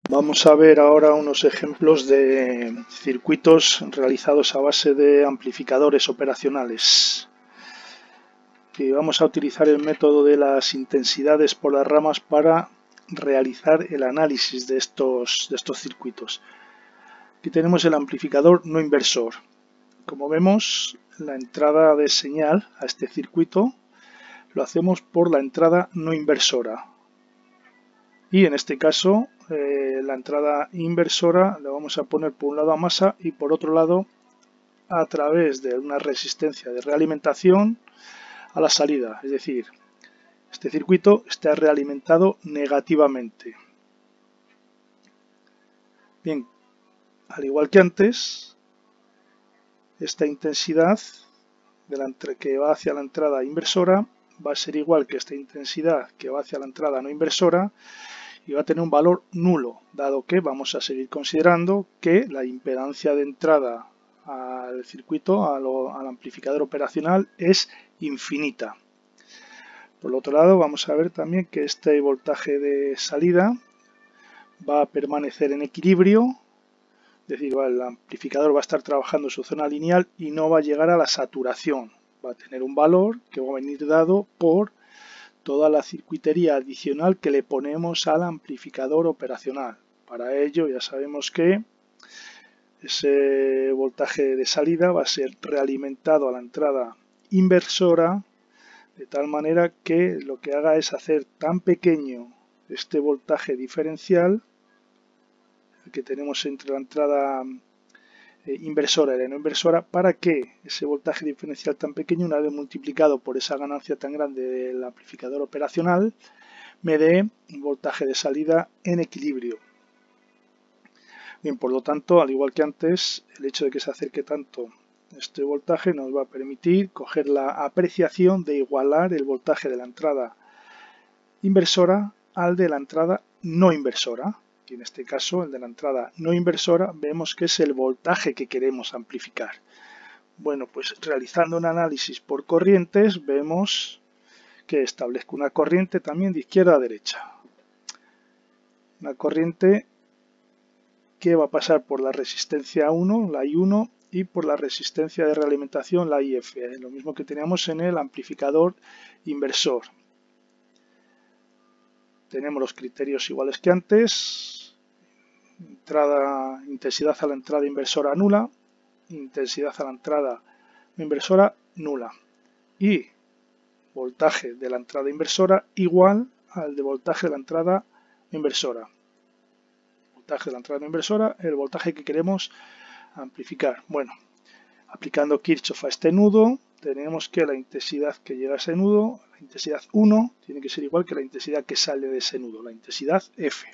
Vamos a ver ahora unos ejemplos de circuitos realizados a base de amplificadores operacionales. Y vamos a utilizar el método de las intensidades por las ramas para realizar el análisis de estos circuitos. Aquí tenemos el amplificador no inversor. Como vemos, la entrada de señal a este circuito lo hacemos por la entrada no inversora. Y en este caso la entrada inversora la vamos a poner por un lado a masa y por otro lado a través de una resistencia de realimentación a la salida. Es decir, este circuito está realimentado negativamente. Bien, al igual que antes, esta intensidad que va hacia la entrada inversora va a ser igual que esta intensidad que va hacia la entrada no inversora y va a tener un valor nulo, dado que vamos a seguir considerando que la impedancia de entrada al circuito, al amplificador operacional, es infinita. Por el otro lado, vamos a ver también que este voltaje de salida va a permanecer en equilibrio, es decir, el amplificador va a estar trabajando en su zona lineal y no va a llegar a la saturación. Va a tener un valor que va a venir dado por toda la circuitería adicional que le ponemos al amplificador operacional. Para ello ya sabemos que ese voltaje de salida va a ser realimentado a la entrada inversora de tal manera que lo que haga es hacer tan pequeño este voltaje diferencial que tenemos entre la entrada inversora y la no inversora para que ese voltaje diferencial tan pequeño, una vez multiplicado por esa ganancia tan grande del amplificador operacional, me dé un voltaje de salida en equilibrio. Bien, por lo tanto, al igual que antes, el hecho de que se acerque tanto este voltaje nos va a permitir coger la apreciación de igualar el voltaje de la entrada inversora al de la entrada no inversora. Y en este caso, el de la entrada no inversora, vemos que es el voltaje que queremos amplificar. Bueno, pues realizando un análisis por corrientes, vemos que establezco una corriente también de izquierda a derecha. Una corriente que va a pasar por la resistencia 1, la I1, y por la resistencia de realimentación, la IF, lo mismo que teníamos en el amplificador inversor. Tenemos los criterios iguales que antes, intensidad a la entrada inversora nula, intensidad a la entrada inversora nula y voltaje de la entrada inversora igual al de voltaje de la entrada inversora. Voltaje de la entrada inversora, el voltaje que queremos amplificar. Bueno, aplicando Kirchhoff a este nudo, tenemos que la intensidad que llega a ese nudo, la intensidad 1, tiene que ser igual que la intensidad que sale de ese nudo, la intensidad F.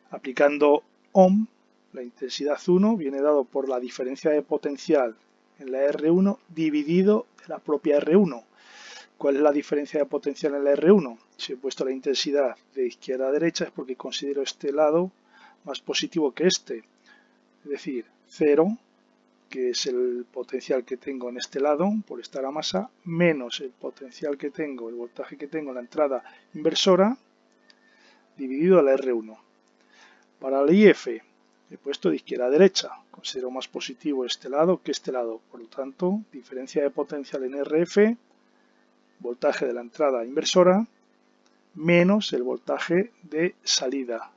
Aplicando Ohm, la intensidad 1 viene dado por la diferencia de potencial en la R1 dividido de la propia R1. ¿Cuál es la diferencia de potencial en la R1? Si he puesto la intensidad de izquierda a derecha es porque considero este lado más positivo que este. Es decir, 0, que es el potencial que tengo en este lado por estar a masa, menos el potencial que tengo, el voltaje que tengo en la entrada inversora, dividido a la R1. Para el IF he puesto de izquierda a derecha, considero más positivo este lado que este lado, por lo tanto, diferencia de potencial en RF, voltaje de la entrada inversora, menos el voltaje de salida.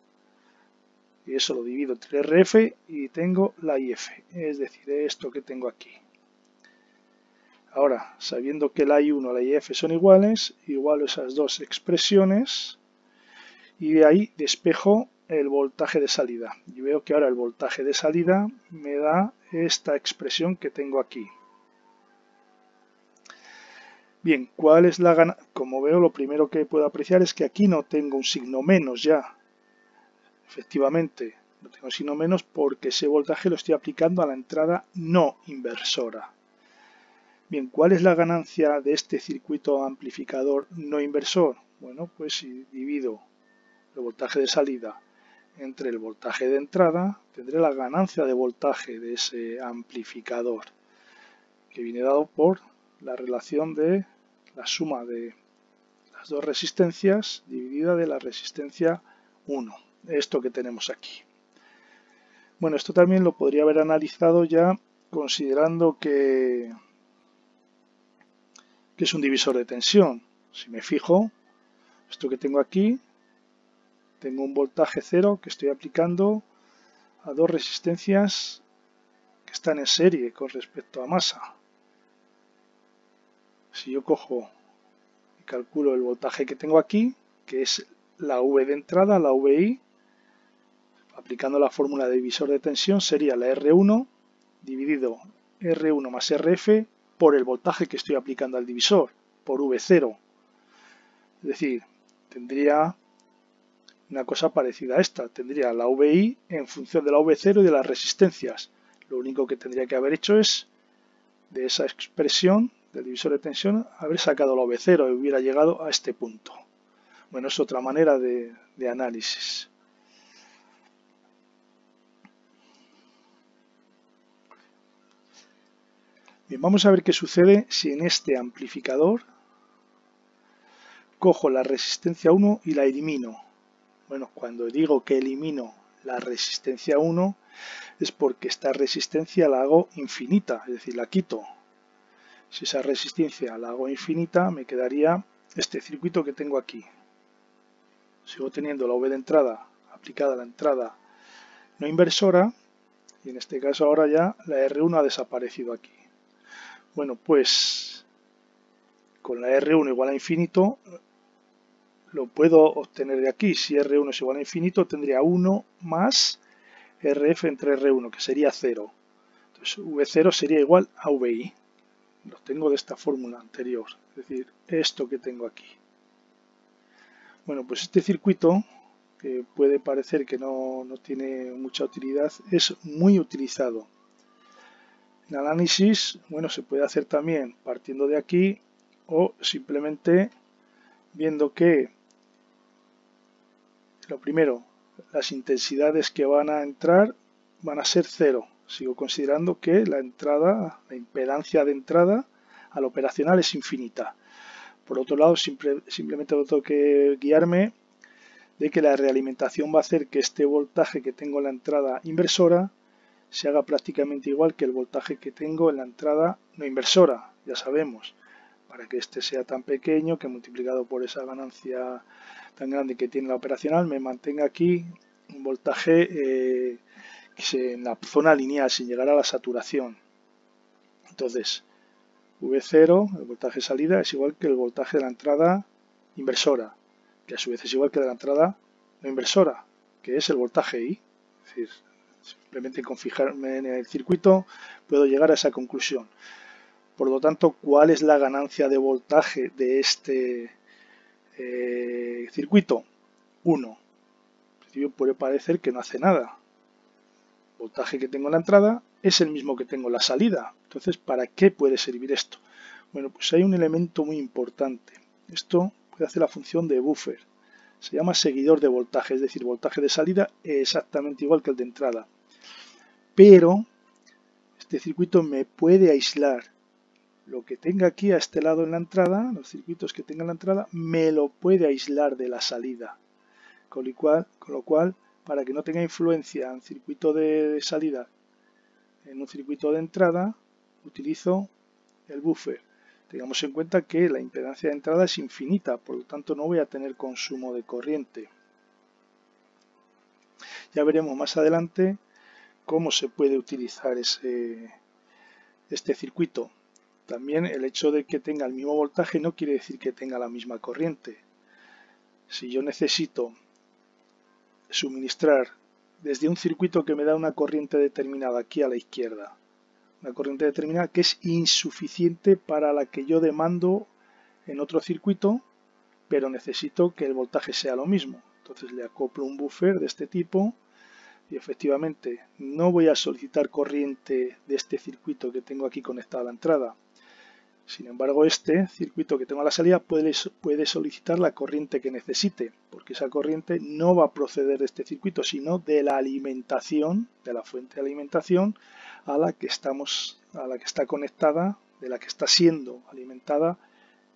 Y eso lo divido entre RF y tengo la IF, es decir, esto que tengo aquí. Ahora, sabiendo que la I1 y la IF son iguales, igualo esas dos expresiones y de ahí despejo el voltaje de salida. Y veo que ahora el voltaje de salida me da esta expresión que tengo aquí. Bien, ¿cuál es la ganancia? Como veo, lo primero que puedo apreciar es que aquí no tengo un signo menos ya. Efectivamente, no tengo signo menos porque ese voltaje lo estoy aplicando a la entrada no inversora. Bien, ¿cuál es la ganancia de este circuito amplificador no inversor? Bueno, pues si divido el voltaje de salida entre el voltaje de entrada, tendré la ganancia de voltaje de ese amplificador, que viene dado por la relación de la suma de las dos resistencias dividida de la resistencia 1. esto que tenemos aquí. Bueno, esto también lo podría haber analizado ya considerando que es un divisor de tensión. Si me fijo, esto que tengo aquí, tengo un voltaje cero que estoy aplicando a dos resistencias que están en serie con respecto a masa. Si yo cojo y calculo el voltaje que tengo aquí, que es la V de entrada, la VI, aplicando la fórmula de divisor de tensión, sería la R1 dividido R1 más RF por el voltaje que estoy aplicando al divisor, por V0. Es decir, tendría una cosa parecida a esta. Tendría la VI en función de la V0 y de las resistencias. Lo único que tendría que haber hecho es, de esa expresión del divisor de tensión, haber sacado la V0 y hubiera llegado a este punto. Bueno, es otra manera de análisis. Bien, vamos a ver qué sucede si en este amplificador cojo la resistencia 1 y la elimino. Bueno, cuando digo que elimino la resistencia 1 es porque esta resistencia la hago infinita, es decir, la quito. Si esa resistencia la hago infinita, me quedaría este circuito que tengo aquí. Sigo teniendo la V de entrada aplicada a la entrada no inversora y en este caso ahora ya la R1 ha desaparecido aquí. Bueno, pues con la R1 igual a infinito lo puedo obtener de aquí. Si R1 es igual a infinito, tendría 1 más RF entre R1, que sería 0. Entonces V0 sería igual a VI. Lo tengo de esta fórmula anterior, es decir, esto que tengo aquí. Bueno, pues este circuito, que puede parecer que no tiene mucha utilidad, es muy utilizado. En análisis, bueno, se puede hacer también partiendo de aquí o simplemente viendo que, lo primero, las intensidades que van a entrar van a ser cero. Sigo considerando que la impedancia de entrada al operacional es infinita. Por otro lado, simplemente tengo que guiarme de que la realimentación va a hacer que este voltaje que tengo en la entrada inversora se haga prácticamente igual que el voltaje que tengo en la entrada no inversora. Ya sabemos, para que este sea tan pequeño que multiplicado por esa ganancia tan grande que tiene la operacional me mantenga aquí un voltaje en la zona lineal sin llegar a la saturación. Entonces, V0, el voltaje de salida, es igual que el voltaje de la entrada inversora, que a su vez es igual que de la entrada no inversora, que es el voltaje I. Es decir, simplemente con fijarme en el circuito puedo llegar a esa conclusión. Por lo tanto, ¿cuál es la ganancia de voltaje de este circuito? 1. En principio puede parecer que no hace nada. El voltaje que tengo en la entrada es el mismo que tengo en la salida. Entonces, ¿para qué puede servir esto? Bueno, pues hay un elemento muy importante. Esto puede hacer la función de buffer. Se llama seguidor de voltaje, es decir, voltaje de salida exactamente igual que el de entrada. Pero este circuito me puede aislar. Lo que tenga aquí a este lado en la entrada, los circuitos que tenga en la entrada, me lo puede aislar de la salida. Con lo cual, para que no tenga influencia en circuito de salida en un circuito de entrada, utilizo el buffer. Tengamos en cuenta que la impedancia de entrada es infinita, por lo tanto no voy a tener consumo de corriente. Ya veremos más adelante cómo se puede utilizar este circuito. También el hecho de que tenga el mismo voltaje no quiere decir que tenga la misma corriente. Si yo necesito suministrar desde un circuito que me da una corriente determinada aquí a la izquierda, una corriente determinada que es insuficiente para la que yo demando en otro circuito, pero necesito que el voltaje sea lo mismo. Entonces le acoplo un buffer de este tipo y efectivamente no voy a solicitar corriente de este circuito que tengo aquí conectado a la entrada. Sin embargo, este circuito que tengo a la salida puede solicitar la corriente que necesite, porque esa corriente no va a proceder de este circuito, sino de la alimentación, de la fuente de alimentación a la que está conectada, de la que está siendo alimentada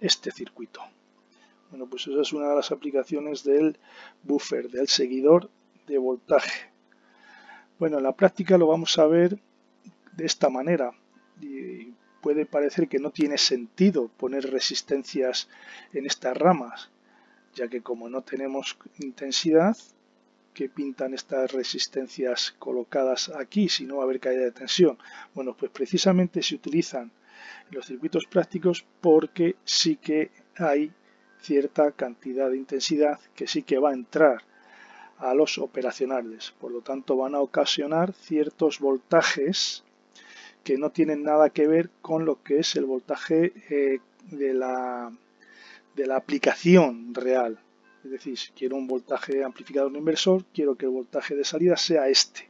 este circuito. Bueno, pues esa es una de las aplicaciones del buffer, del seguidor de voltaje. Bueno, en la práctica lo vamos a ver de esta manera. Y puede parecer que no tiene sentido poner resistencias en estas ramas, ya que como no tenemos intensidad, ¿qué pintan estas resistencias colocadas aquí si no va a haber caída de tensión? Bueno, pues precisamente se utilizan en los circuitos prácticos porque sí que hay cierta cantidad de intensidad que sí que va a entrar a los operacionales. Por lo tanto, van a ocasionar ciertos voltajes que no tienen nada que ver con lo que es el voltaje de la aplicación real. Es decir, si quiero un voltaje amplificador no inversor, quiero que el voltaje de salida sea este.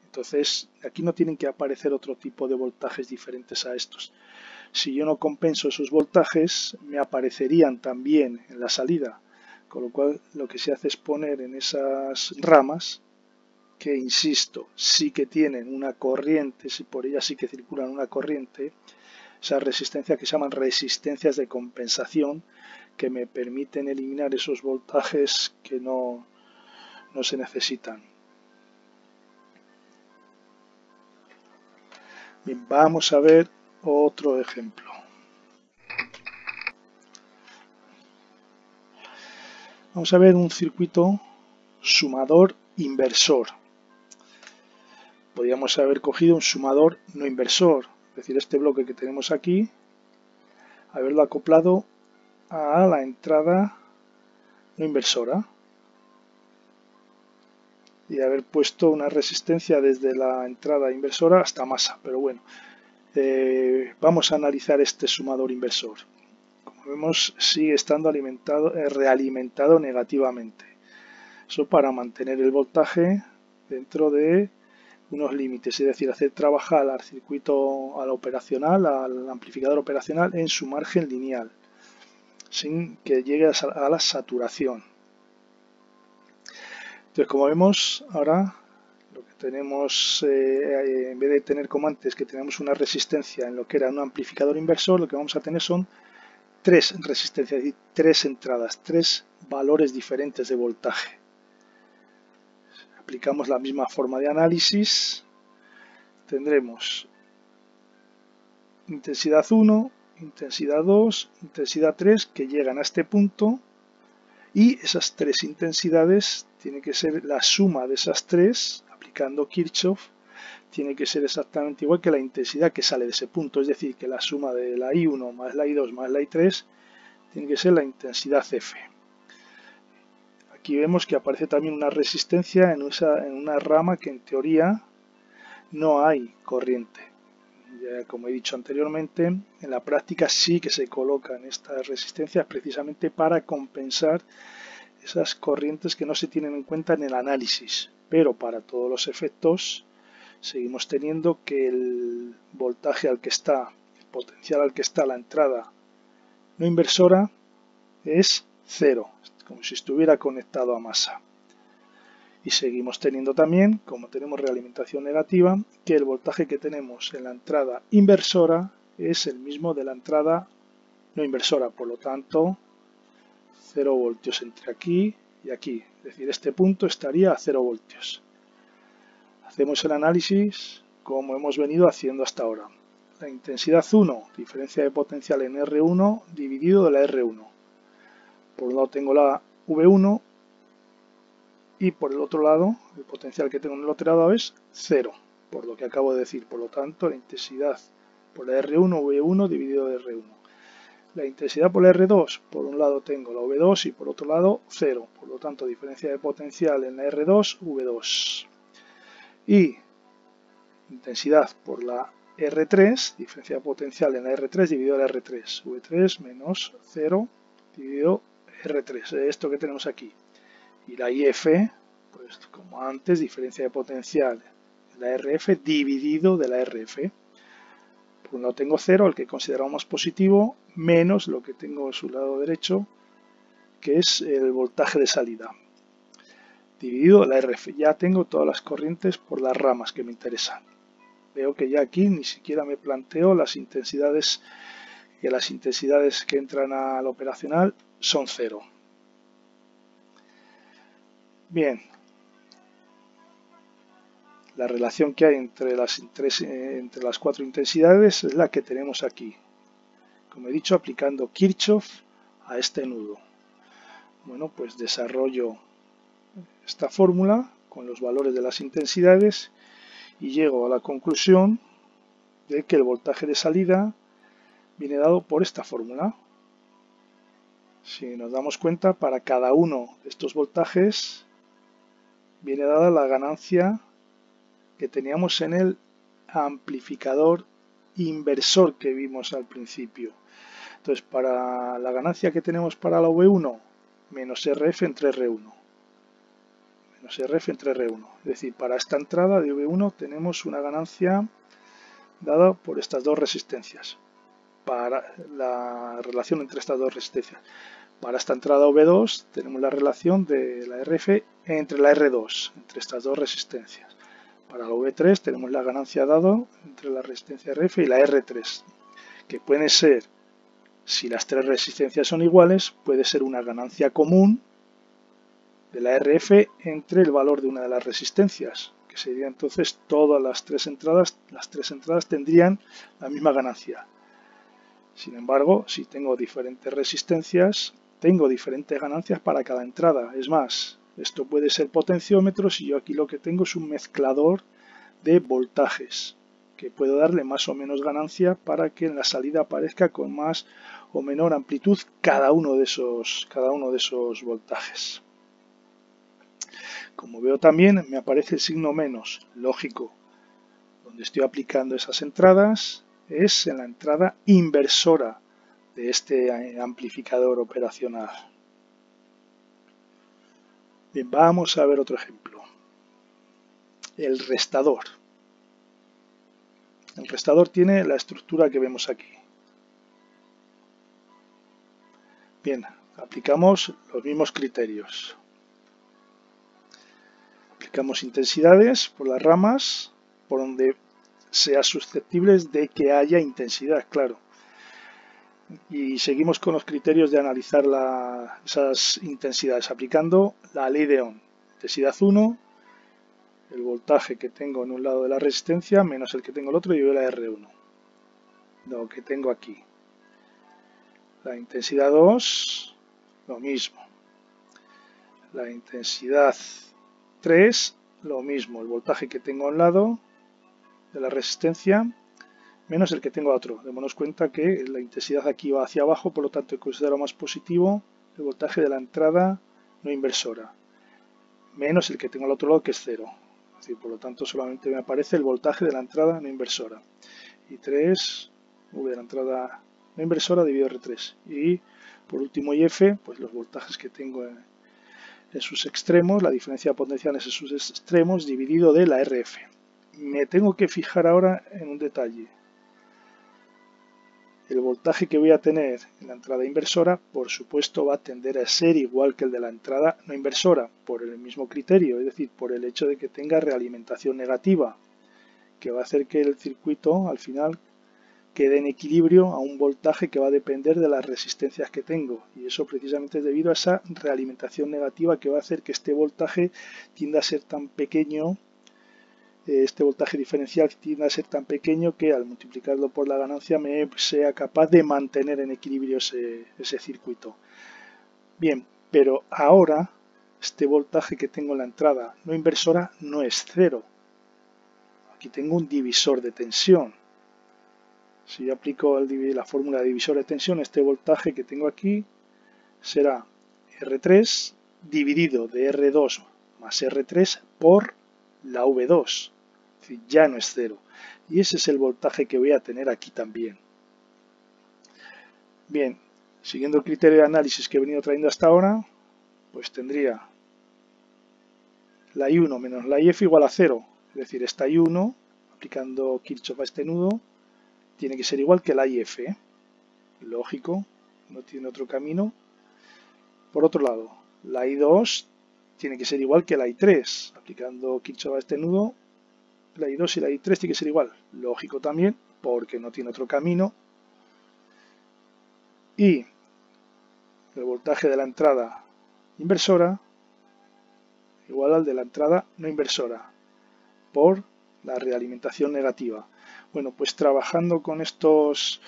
Entonces, aquí no tienen que aparecer otro tipo de voltajes diferentes a estos. Si yo no compenso esos voltajes, me aparecerían también en la salida. Con lo cual, lo que se hace es poner en esas ramas, que insisto, sí que tienen una corriente, si por ellas sí que circulan una corriente, esas resistencias que se llaman resistencias de compensación, que me permiten eliminar esos voltajes que no se necesitan. Bien, vamos a ver otro ejemplo. Vamos a ver un circuito sumador inversor. Podríamos haber cogido un sumador no inversor, es decir, este bloque que tenemos aquí, haberlo acoplado a la entrada no inversora y haber puesto una resistencia desde la entrada inversora hasta masa. Pero bueno, vamos a analizar este sumador inversor. Como vemos, sigue estando realimentado negativamente. Eso para mantener el voltaje dentro de unos límites, es decir, hacer trabajar al circuito, al operacional, al amplificador operacional en su margen lineal, sin que llegue a la saturación. Entonces, como vemos, ahora lo que tenemos, en vez de tener como antes que tenemos una resistencia en lo que era un amplificador inversor, lo que vamos a tener son tres resistencias, es decir, tres entradas, tres valores diferentes de voltaje. Aplicamos la misma forma de análisis, tendremos intensidad 1, intensidad 2, intensidad 3 que llegan a este punto, y esas tres intensidades tiene que ser la suma de esas tres, aplicando Kirchhoff, tiene que ser exactamente igual que la intensidad que sale de ese punto, es decir, que la suma de la I1 más la I2 más la I3 tiene que ser la intensidad F. Aquí vemos que aparece también una resistencia en una rama que en teoría no hay corriente. Ya, como he dicho anteriormente, en la práctica sí que se colocan estas resistencias precisamente para compensar esas corrientes que no se tienen en cuenta en el análisis. Pero para todos los efectos seguimos teniendo que el voltaje al que está, el potencial al que está la entrada no inversora es cero, como si estuviera conectado a masa. Y seguimos teniendo también, como tenemos realimentación negativa, que el voltaje que tenemos en la entrada inversora es el mismo de la entrada no inversora, por lo tanto 0 voltios entre aquí y aquí, es decir, este punto estaría a 0 voltios. Hacemos el análisis como hemos venido haciendo hasta ahora. La intensidad 1, diferencia de potencial en R1 dividido de la R1. Por un lado tengo la V1 y por el otro lado el potencial que tengo en el otro lado es 0, por lo que acabo de decir. Por lo tanto, la intensidad por la R1, V1 dividido de R1. La intensidad por la R2, por un lado tengo la V2 y por otro lado 0. Por lo tanto, diferencia de potencial en la R2, V2. Y intensidad por la R3, diferencia de potencial en la R3 dividido la R3. V3 menos 0 dividido R3. Esto que tenemos aquí. Y la IF, pues como antes, diferencia de potencial en la RF dividido de la RF. Por un lado tengo 0, el que consideramos positivo, menos lo que tengo a su lado derecho, que es el voltaje de salida, dividido la RF. Ya tengo todas las corrientes por las ramas que me interesan. Veo que ya aquí ni siquiera me planteo las intensidades, que las intensidades que entran al operacional son 0. Bien, La relación que hay entre las cuatro intensidades es la que tenemos aquí. Como he dicho, aplicando Kirchhoff a este nudo. Bueno, pues desarrollo esta fórmula con los valores de las intensidades y llego a la conclusión de que el voltaje de salida viene dado por esta fórmula. Si nos damos cuenta, para cada uno de estos voltajes viene dada la ganancia que teníamos en el amplificador inversor que vimos al principio. Entonces, para la ganancia que tenemos para la V1, menos RF entre R1. Menos RF entre R1. Es decir, para esta entrada de V1 tenemos una ganancia dada por estas dos resistencias. Para la relación entre estas dos resistencias. Para esta entrada V2 tenemos la relación de la RF entre la R2, entre estas dos resistencias. Para la V3 tenemos la ganancia dada entre la resistencia RF y la R3, que puede ser, si las tres resistencias son iguales, puede ser una ganancia común de la RF entre el valor de una de las resistencias, que sería entonces todas las tres entradas tendrían la misma ganancia. Sin embargo, si tengo diferentes resistencias, tengo diferentes ganancias para cada entrada. Es más, esto puede ser potenciómetros y yo aquí lo que tengo es un mezclador de voltajes que puedo darle más o menos ganancia para que en la salida aparezca con más o menor amplitud cada uno de esos voltajes. Como veo también me aparece el signo menos, lógico. Donde estoy aplicando esas entradas es en la entrada inversora de este amplificador operacional. Bien, vamos a ver otro ejemplo. El restador. El restador tiene la estructura que vemos aquí. Bien, aplicamos los mismos criterios. Aplicamos intensidades por las ramas, por donde sea susceptibles de que haya intensidad, claro. Y seguimos con los criterios de analizar esas intensidades, aplicando la ley de Ohm. Intensidad 1, el voltaje que tengo en un lado de la resistencia, menos el que tengo en el otro, y la R1. Lo que tengo aquí. La intensidad 2, lo mismo. La intensidad 3, lo mismo. El voltaje que tengo a un lado de la resistencia, menos el que tengo a otro. Démonos cuenta que la intensidad aquí va hacia abajo, por lo tanto considero más positivo el voltaje de la entrada no inversora, menos el que tengo al otro lado, que es 0. Es decir, por lo tanto solamente me aparece el voltaje de la entrada no inversora. Y 3, V de la entrada no inversora dividido R3. Y por último IF, pues los voltajes que tengo en sus extremos, la diferencia de potenciales en sus extremos dividido de la RF. Me tengo que fijar ahora en un detalle. El voltaje que voy a tener en la entrada inversora, por supuesto, va a tender a ser igual que el de la entrada no inversora, por el mismo criterio, es decir, por el hecho de que tenga realimentación negativa, que va a hacer que el circuito al final quede en equilibrio a un voltaje que va a depender de las resistencias que tengo. Y eso precisamente es debido a esa realimentación negativa que va a hacer que este voltaje tienda a ser tan pequeño. Este voltaje diferencial tiende a ser tan pequeño que al multiplicarlo por la ganancia me sea capaz de mantener en equilibrio ese circuito. Bien, pero ahora este voltaje que tengo en la entrada no inversora no es 0. Aquí tengo un divisor de tensión. Si yo aplico la fórmula de divisor de tensión, este voltaje que tengo aquí será R3 dividido de R2 más R3 por la V2, es decir, ya no es 0. Y ese es el voltaje que voy a tener aquí también. Bien, siguiendo el criterio de análisis que he venido trayendo hasta ahora, pues tendría la I1 menos la IF igual a 0. Es decir, esta I1, aplicando Kirchhoff a este nudo, tiene que ser igual que la IF. Lógico, no tiene otro camino. Por otro lado, la I2 tiene que ser igual que la I3. Aplicando Kirchhoff a este nudo, la I2 y la I3 tiene que ser igual. Lógico también, porque no tiene otro camino. Y el voltaje de la entrada inversora igual al de la entrada no inversora. por la realimentación negativa. Bueno, pues trabajando con estos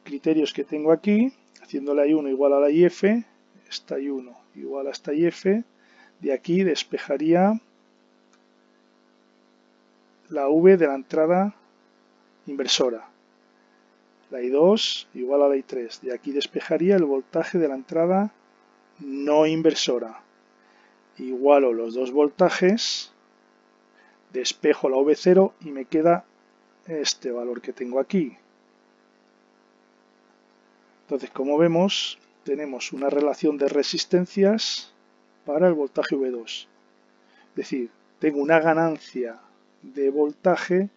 criterios que tengo aquí, haciendo la I1 igual a la IF, esta I1 igual a esta IF, de aquí despejaría la V de la entrada inversora. La I2 igual a la I3. De aquí despejaría el voltaje de la entrada no inversora. Igualo los dos voltajes, despejo la V0 y me queda este valor que tengo aquí. Entonces, como vemos, tenemos una relación de resistencias para el voltaje V2. Es decir, tengo una ganancia de voltaje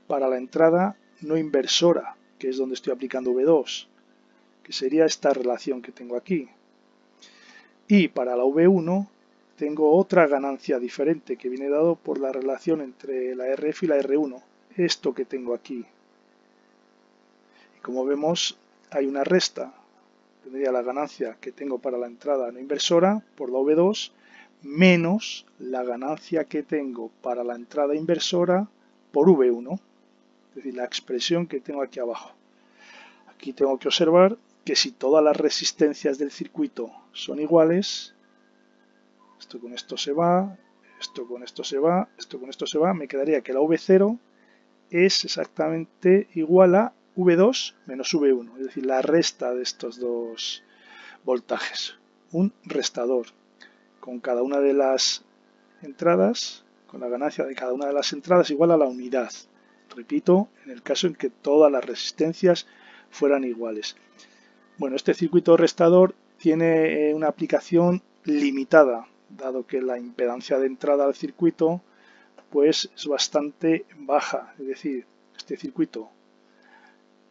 para la entrada no inversora, que es donde estoy aplicando V2, que sería esta relación que tengo aquí. Y para la V1 tengo otra ganancia diferente que viene dado por la relación entre la RF y la R1, esto que tengo aquí. Y como vemos, hay una resta. Tendría la ganancia que tengo para la entrada no inversora por la V2 menos la ganancia que tengo para la entrada inversora por V1, es decir, la expresión que tengo aquí abajo. Aquí tengo que observar que si todas las resistencias del circuito son iguales, esto con esto se va, esto con esto se va, esto con esto se va, me quedaría que la V0 es exactamente igual a V2 menos V1, es decir, la resta de estos dos voltajes, un restador con cada una de las entradas, con la ganancia de cada una de las entradas igual a la unidad. Repito, en el caso en que todas las resistencias fueran iguales. Bueno, este circuito restador tiene una aplicación limitada, dado que la impedancia de entrada al circuito pues es bastante baja, es decir, este circuito,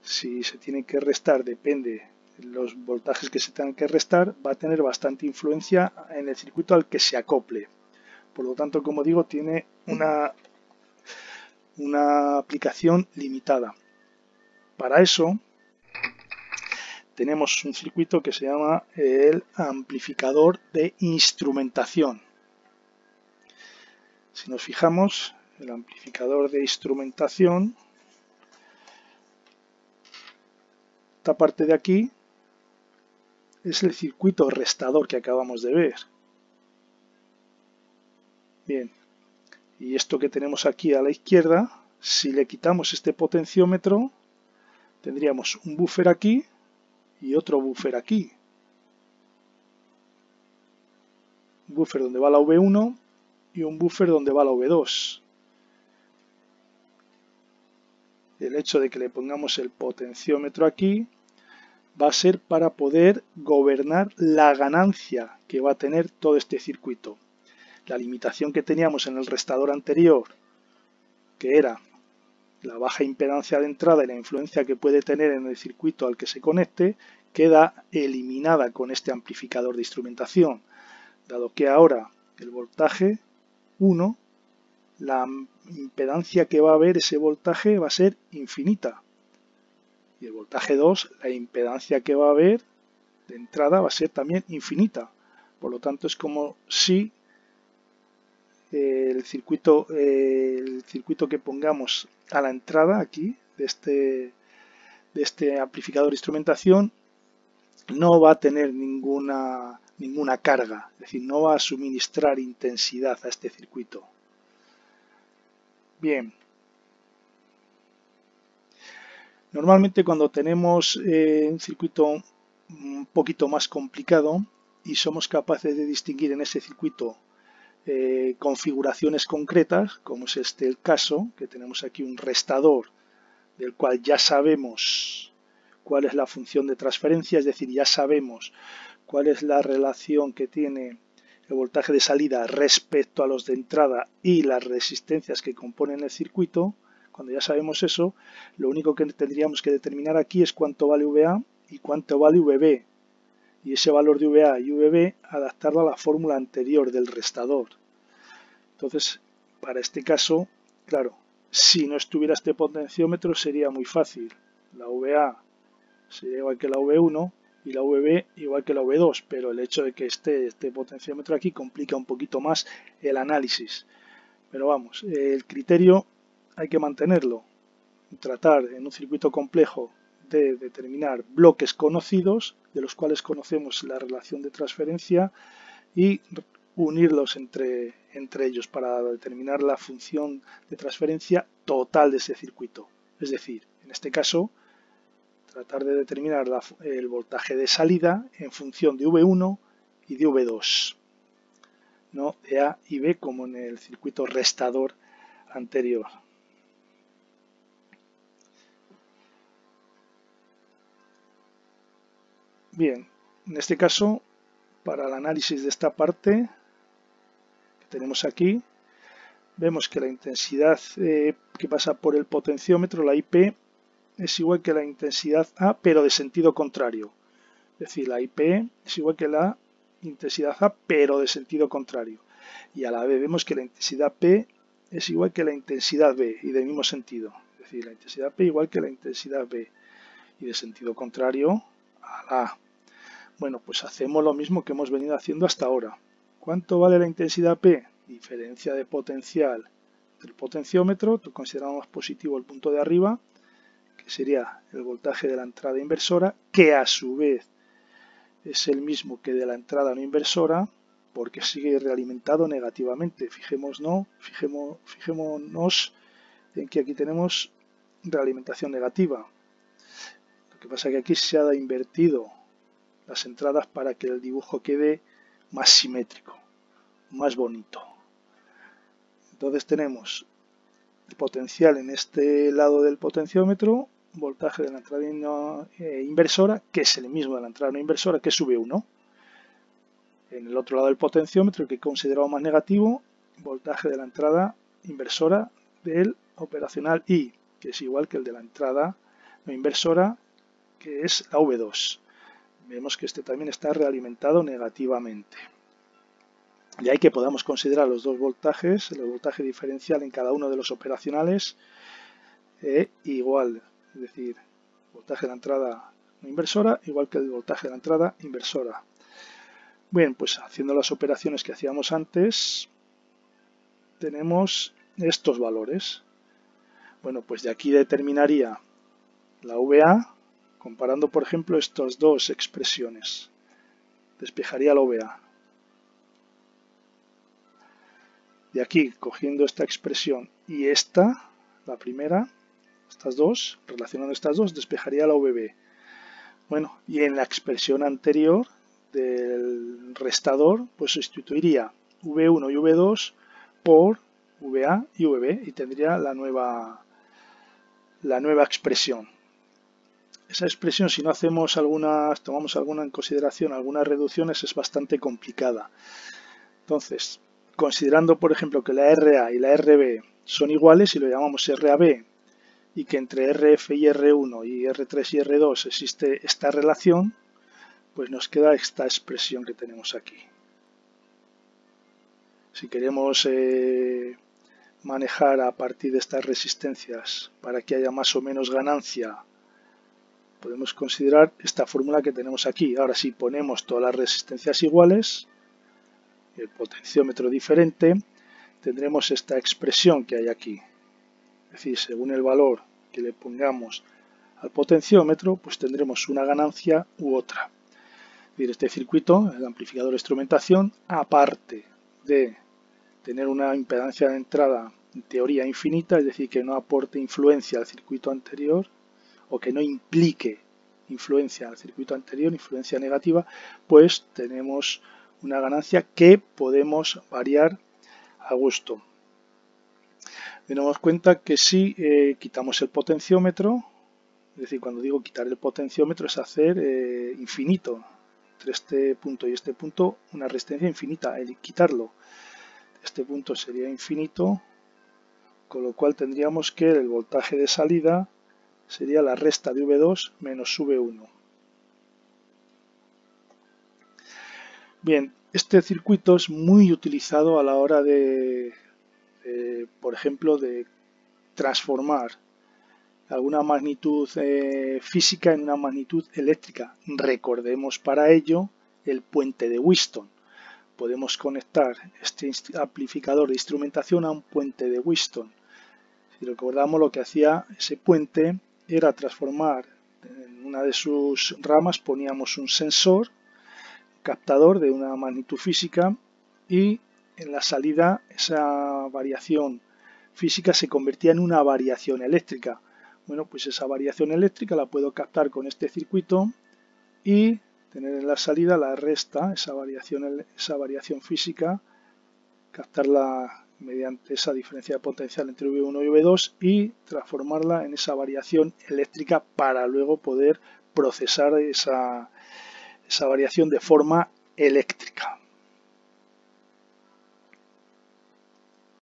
si se tiene que restar, depende de los voltajes que se tengan que restar, va a tener bastante influencia en el circuito al que se acople. Por lo tanto, como digo, tiene una aplicación limitada. Para eso tenemos un circuito que se llama el amplificador de instrumentación. Si nos fijamos, el amplificador de instrumentación, esta parte de aquí es el circuito restador que acabamos de ver. Bien, y esto que tenemos aquí a la izquierda, si le quitamos este potenciómetro, tendríamos un buffer aquí y otro buffer aquí. Un buffer donde va la V1 y un buffer donde va la V2. El hecho de que le pongamos el potenciómetro aquí va a ser para poder gobernar la ganancia que va a tener todo este circuito. La limitación que teníamos en el restador anterior, que era la baja impedancia de entrada y la influencia que puede tener en el circuito al que se conecte, queda eliminada con este amplificador de instrumentación, dado que ahora el voltaje 1, la impedancia que va a haber ese voltaje va a ser infinita. Y el voltaje 2, la impedancia que va a haber de entrada va a ser también infinita. Por lo tanto, es como si el circuito que pongamos a la entrada aquí de este amplificador de instrumentación no va a tener ninguna carga, es decir, no va a suministrar intensidad a este circuito. Bien. Normalmente cuando tenemos un circuito un poquito más complicado y somos capaces de distinguir en ese circuito configuraciones concretas, como es este el caso, que tenemos aquí un restador del cual ya sabemos cuál es la función de transferencia, es decir, ya sabemos cuál es la relación que tiene el voltaje de salida respecto a los de entrada y las resistencias que componen el circuito. Cuando ya sabemos eso, lo único que tendríamos que determinar aquí es cuánto vale VA y cuánto vale VB. Y ese valor de VA y VB adaptarlo a la fórmula anterior del restador. Entonces, para este caso, claro, si no estuviera este potenciómetro sería muy fácil. La VA sería igual que la V1 y la VB igual que la V2, pero el hecho de que esté este potenciómetro aquí complica un poquito más el análisis. Pero vamos, el criterio hay que mantenerlo. Tratar en un circuito complejo de determinar bloques conocidos, de los cuales conocemos la relación de transferencia, y unirlos entre ellos para determinar la función de transferencia total de ese circuito. Es decir, en este caso, tratar de determinar el voltaje de salida en función de V1 y de V2, no de A y B como en el circuito restador anterior. Bien, en este caso, para el análisis de esta parte que tenemos aquí, vemos que la intensidad que pasa por el potenciómetro, la IP, es igual que la intensidad A, pero de sentido contrario. Es decir, la IP es igual que la intensidad A, pero de sentido contrario. Y a la vez vemos que la intensidad P es igual que la intensidad B, y del mismo sentido. Es decir, la intensidad P igual que la intensidad B, y de sentido contrario a la A. Bueno, pues hacemos lo mismo que hemos venido haciendo hasta ahora. ¿Cuánto vale la intensidad P? Diferencia de potencial del potenciómetro. Consideramos positivo el punto de arriba, que sería el voltaje de la entrada inversora, que a su vez es el mismo que de la entrada no inversora, porque sigue realimentado negativamente. Fijémonos en que aquí tenemos realimentación negativa. Lo que pasa es que aquí se ha invertido las entradas para que el dibujo quede más simétrico, más bonito. Entonces tenemos el potencial en este lado del potenciómetro, voltaje de la entrada inversora, que es el mismo de la entrada no inversora, que es V1. En el otro lado del potenciómetro, el que consideramos más negativo, voltaje de la entrada inversora del operacional I, que es igual que el de la entrada no inversora, que es la V2. Vemos que este también está realimentado negativamente. De ahí que podamos considerar los dos voltajes, el voltaje diferencial en cada uno de los operacionales igual, es decir, voltaje de la entrada no inversora igual que el voltaje de la entrada inversora. Bien, pues haciendo las operaciones que hacíamos antes, tenemos estos valores. Bueno, pues de aquí determinaría la VA, comparando por ejemplo estas dos expresiones. Despejaría la VA. De aquí, cogiendo esta expresión y esta, la primera, estas dos, relacionando estas dos, despejaría la VB. Bueno, y en la expresión anterior del restador, pues sustituiría V1 y V2 por VA y VB y tendría la nueva expresión. Esa expresión, si no tomamos alguna en consideración, algunas reducciones, es bastante complicada. Entonces, considerando por ejemplo que la RA y la RB son iguales y lo llamamos RAB, y que entre RF y R1 y R3 y R2 existe esta relación, pues nos queda esta expresión que tenemos aquí. Si queremos manejar a partir de estas resistencias para que haya más o menos ganancia, podemos considerar esta fórmula que tenemos aquí. Ahora, si ponemos todas las resistencias iguales, el potenciómetro diferente, tendremos esta expresión que hay aquí. Es decir, según el valor que le pongamos al potenciómetro, pues tendremos una ganancia u otra. Es decir, este circuito, el amplificador de instrumentación, aparte de tener una impedancia de entrada en teoría infinita, es decir, que no aporte influencia al circuito anterior o que no implique influencia al circuito anterior, influencia negativa, pues tenemos una ganancia que podemos variar a gusto. Tenemos cuenta que si quitamos el potenciómetro, es decir, cuando digo quitar el potenciómetro es hacer infinito, entre este punto y este punto una resistencia infinita, el quitarlo. Este punto sería infinito, con lo cual tendríamos que el voltaje de salida sería la resta de V2 menos V1. Bien, este circuito es muy utilizado a la hora por ejemplo, de transformar alguna magnitud física en una magnitud eléctrica. Recordemos para ello el puente de Wheatstone. podemos conectar este amplificador de instrumentación a un puente de Whiston. Si recordamos, lo que hacía ese puente era transformar, en una de sus ramas poníamos un sensor, captador de una magnitud física, y en la salida esa variación física se convertía en una variación eléctrica. Bueno, pues esa variación eléctrica la puedo captar con este circuito y tener en la salida la resta, esa variación física, captarla mediante esa diferencia de potencial entre V1 y V2 y transformarla en esa variación eléctrica para luego poder procesar esa variación de forma eléctrica.